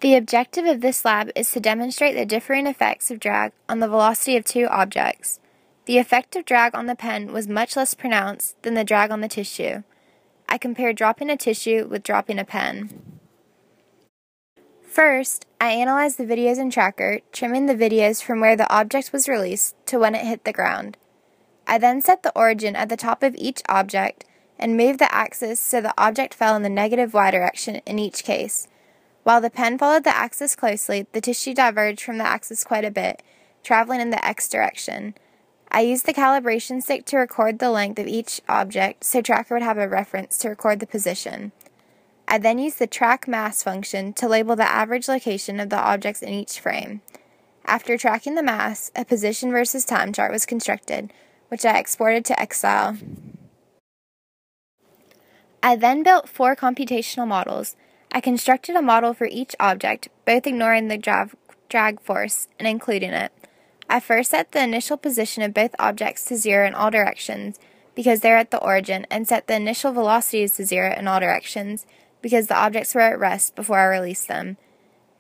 The objective of this lab is to demonstrate the differing effects of drag on the velocity of two objects. The effect of drag on the pen was much less pronounced than the drag on the tissue. I compared dropping a tissue with dropping a pen. First, I analyzed the videos in Tracker, trimming the videos from where the object was released to when it hit the ground. I then set the origin at the top of each object and moved the axis so the object fell in the negative y direction in each case. While the pen followed the axis closely, the tissue diverged from the axis quite a bit, traveling in the x direction. I used the calibration stick to record the length of each object so Tracker would have a reference to record the position. I then used the track mass function to label the average location of the objects in each frame. After tracking the mass, a position versus time chart was constructed, which I exported to Excel. I then built 4 computational models. I constructed a model for each object, both ignoring the drag force and including it. I first set the initial position of both objects to 0 in all directions, because they're at the origin, and set the initial velocities to 0 in all directions, because the objects were at rest before I released them.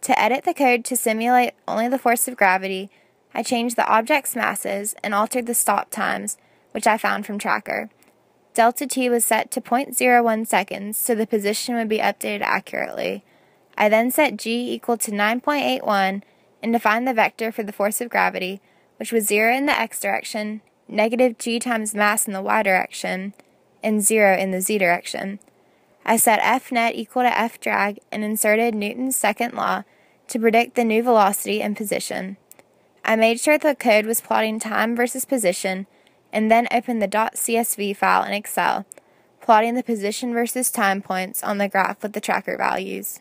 To edit the code to simulate only the force of gravity, I changed the objects' masses and altered the stop times, which I found from Tracker. Delta T was set to 0.01 seconds, so the position would be updated accurately. I then set G equal to 9.81 and defined the vector for the force of gravity, which was 0 in the x direction, negative g times mass in the y direction, and 0 in the z direction. I set F net equal to F drag and inserted Newton's second law to predict the new velocity and position. I made sure the code was plotting time versus position, and then opened the .csv file in Excel, plotting the position versus time points on the graph with the Tracker values.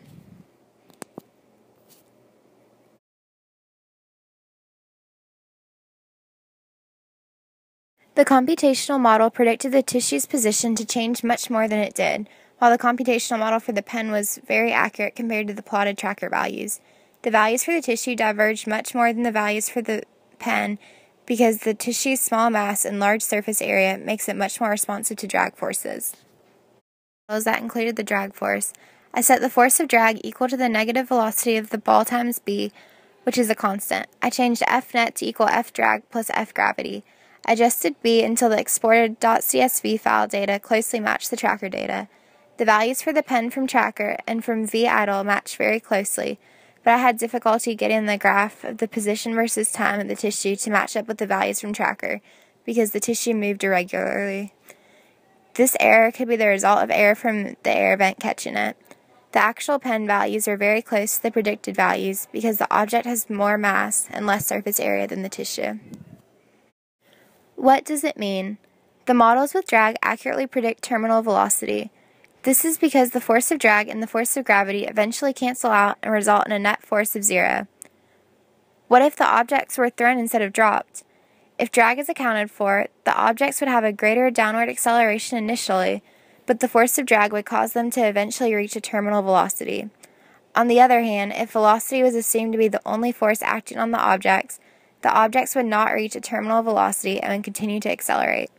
The computational model predicted the tissue's position to change much more than it did, while the computational model for the pen was very accurate compared to the plotted Tracker values. The values for the tissue diverged much more than the values for the pen because the tissue's small mass and large surface area makes it much more responsive to drag forces. That included the drag force. I set the force of drag equal to the negative velocity of the ball times b, which is a constant. I changed F net to equal F drag plus F gravity. I adjusted b until the exported .csv file data closely matched the Tracker data. The values for the pen from Tracker and from v-idle matched very closely, but I had difficulty getting the graph of the position versus time of the tissue to match up with the values from Tracker because the tissue moved irregularly. This error could be the result of error from the air vent catching it. The actual pen values are very close to the predicted values because the object has more mass and less surface area than the tissue. What does it mean? The models with drag accurately predict terminal velocity. This is because the force of drag and the force of gravity eventually cancel out and result in a net force of 0. What if the objects were thrown instead of dropped? If drag is accounted for, the objects would have a greater downward acceleration initially, but the force of drag would cause them to eventually reach a terminal velocity. On the other hand, if velocity was assumed to be the only force acting on the objects would not reach a terminal velocity and would continue to accelerate.